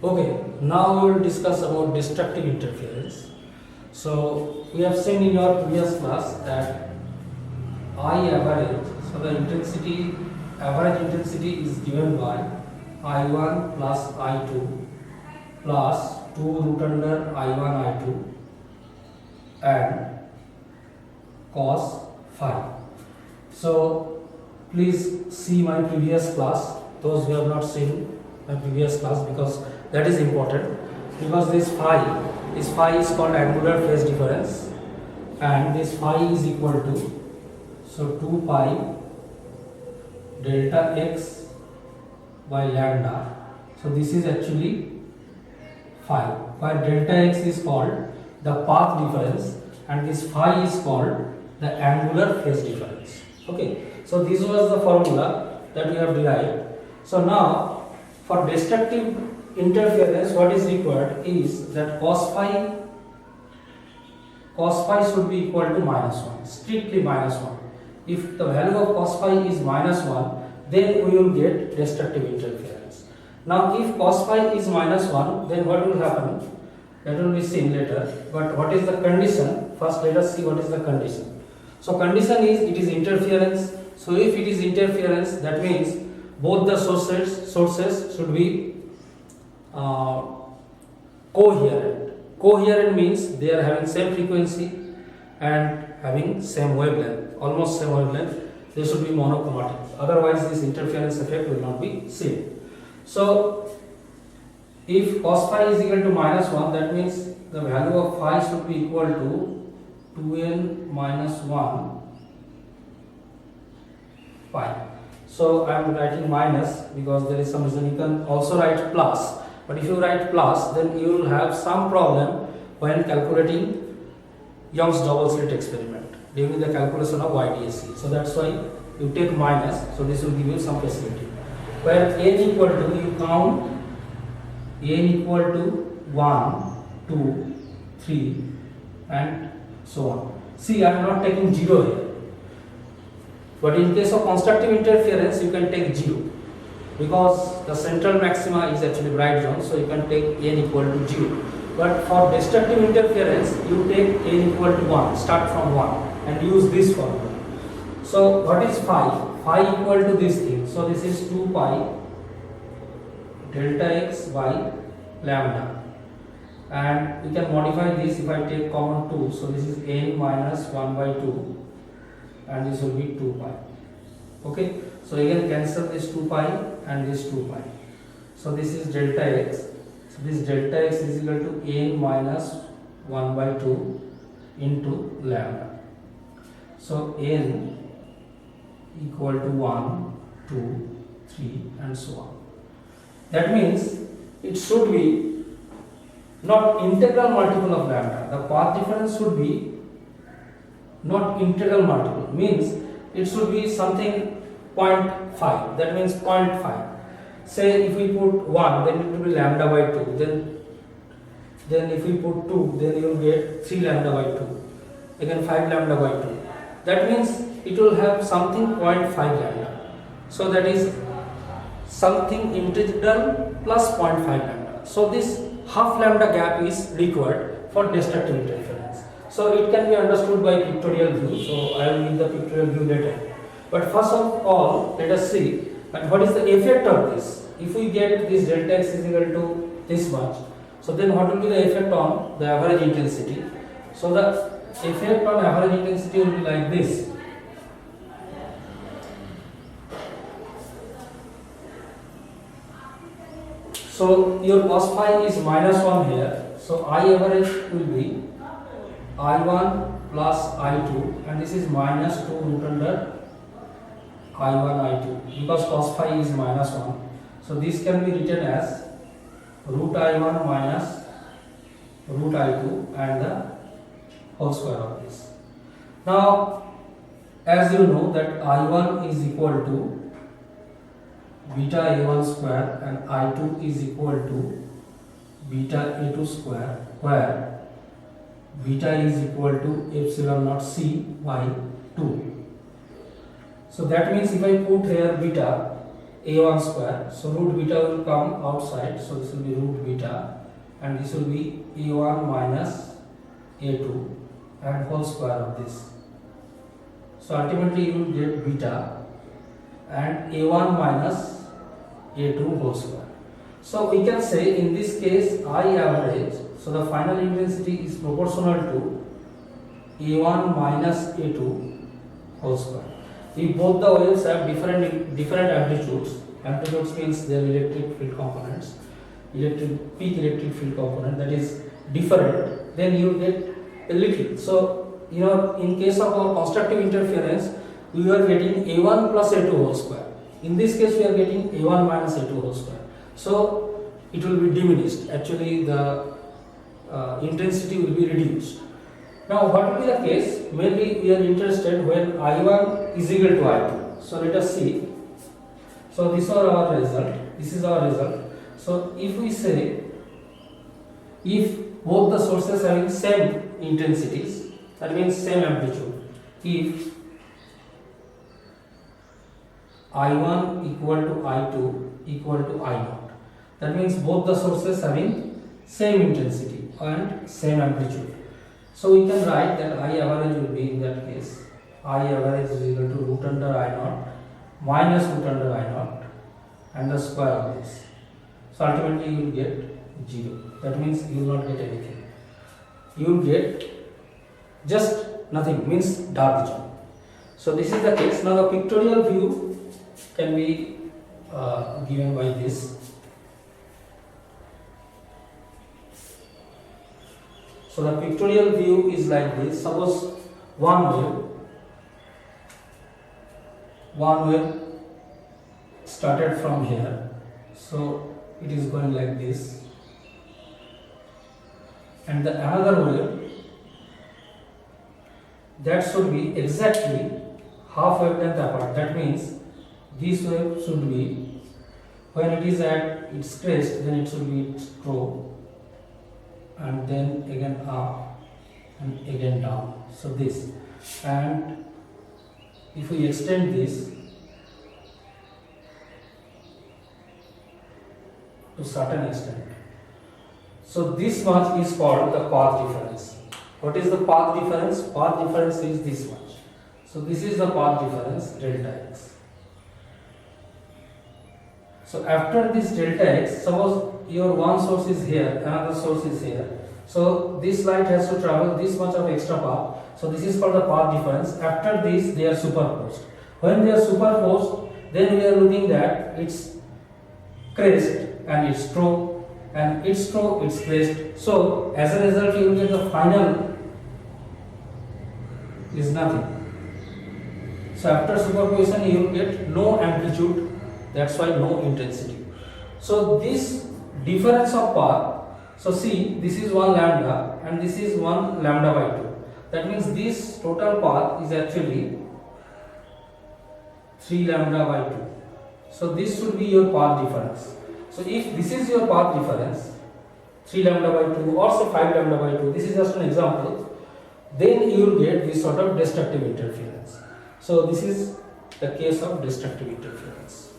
Okay, now we will discuss about destructive interference. So we have seen in your previous class that I average, so the intensity, average intensity is given by I1 plus I2 plus 2 root under I1 I2 and cos phi. So please see my previous class, those who have not seen my previous class, because that is important, because this phi is called angular phase difference, and this phi is equal to, so 2 pi delta x by lambda. So this is actually phi, where delta x is called the path difference and this phi is called the angular phase difference. Okay, so this was the formula that we have derived. So now for destructive interference, what is required is that cos phi should be equal to -1, strictly -1. If the value of cos phi is -1, then we will get destructive interference. Now if cos phi is -1, then what will happen? That will be seen later. But what is the condition? First let us see what is the condition. So condition is it is interference. So if it is interference, that means both the sources should be coherent. Coherent means they are having same frequency and having same wavelength, almost same wavelength. They should be monochromatic. Otherwise this interference effect will not be seen. So if cos phi is equal to -1, that means the value of phi should be equal to 2n minus 1 pi. So I am writing minus because there is some reason. You can also write plus, but if you write plus, then you will have some problem when calculating Young's double slit experiment during the calculation of YDSC. So that's why you take minus. So this will give you some facility. Where n equal to, you count n equal to 1, 2, 3 and so on. See, I am not taking 0 here. But in case of constructive interference, you can take 0 because the central maxima is actually bright zone, so you can take n equal to 0. But for destructive interference, you take n equal to 1, start from 1 and use this formula. So what is phi? Phi equal to this thing. So this is 2 pi delta x by lambda. And we can modify this if I take common 2. So this is n minus 1 by 2 and this will be 2 pi. Okay, so again cancel this 2 pi and this 2 pi. So this is delta x. So this delta x is equal to n minus 1 by 2 into lambda. So n equal to 1, 2, 3 and so on. That means it should be not integral multiple of lambda. The path difference should be not integral multiple, means it should be something 0.5. That means 0.5. Say if we put 1, then it will be lambda by 2. Then if we put 2, then you will get 3 lambda by 2. Again 5 lambda by 2. That means it will have something 0.5 lambda. So that is something integral plus 0.5 lambda. So this half lambda gap is required for destructive interference. So it can be understood by pictorial view. So I will give the pictorial view later. But first of all, let us see what is the effect of this. If we get this delta x is equal to this much, so then what will be the effect on the average intensity? So the effect on average intensity will be like this. So your cos phi is -1 here. So I average will be I1 plus I2 and this is -2 root under I1 I2 because cos phi is -1. So this can be written as root I1 minus root I2 and the whole square of this. Now as you know that I1 is equal to beta A1 square and I2 is equal to beta A2 square, where beta is equal to epsilon naught C by 2. So that means if I put here beta A1 square, so root beta will come outside, so this will be root beta beta, and this will be A1 minus A2 and whole square of this. So ultimately you will get beta and A1 minus A2 whole square. So we can say in this case I average, so the final intensity is proportional to A1 minus A2 whole square. If both the waves have different amplitudes means their electric field components, peak electric field component that is different, then you will get a little. So in case of our constructive interference, we are getting A1 plus A2 whole square. In this case we are getting A1 minus A2 whole square. So it will be diminished. Actually the intensity will be reduced. Now what will be the case? Mainly we are interested when I1 is equal to I2. So let us see. So this is our result. This is our result. So if we say, if both the sources having same intensities, that means same amplitude. If I1 equal to I2 equal to I0, that means both the sources having same intensity and same amplitude. So we can write that I average will be in that case I average is equal to root under I0 minus root under I0 and the square of this. So ultimately you will get 0. That means you will not get anything. You will get just nothing, means dark zone. So this is the case. Now the pictorial view can be given by this. So the pictorial view is like this. Suppose one wave started from here. So it is going like this. And the another wave that should be exactly half wavelength apart. That means this wave should be, when it is at its crest, then it should be its trough, and then again up and again down. So this, and if we extend this to certain extent, so this much is called the path difference. What is the path difference? Path difference is this much. So this is the path difference, delta x. So after this delta x, suppose your one source is here, another source is here. So this light has to travel this much of extra path. So this is called the path difference. After this, they are superposed. When they are superposed, then we are looking at its crest and its trough, and its trough, its crest. So as a result, you will get the final is nothing. So after superposition, you will get no amplitude. That's why no intensity. So this difference of path, so see, this is 1 lambda and this is 1 lambda by 2. That means this total path is actually 3 lambda by 2. So this should be your path difference. So if this is your path difference, 3 lambda by 2 or say 5 lambda by 2, this is just an example, then you will get this sort of destructive interference. So this is the case of destructive interference.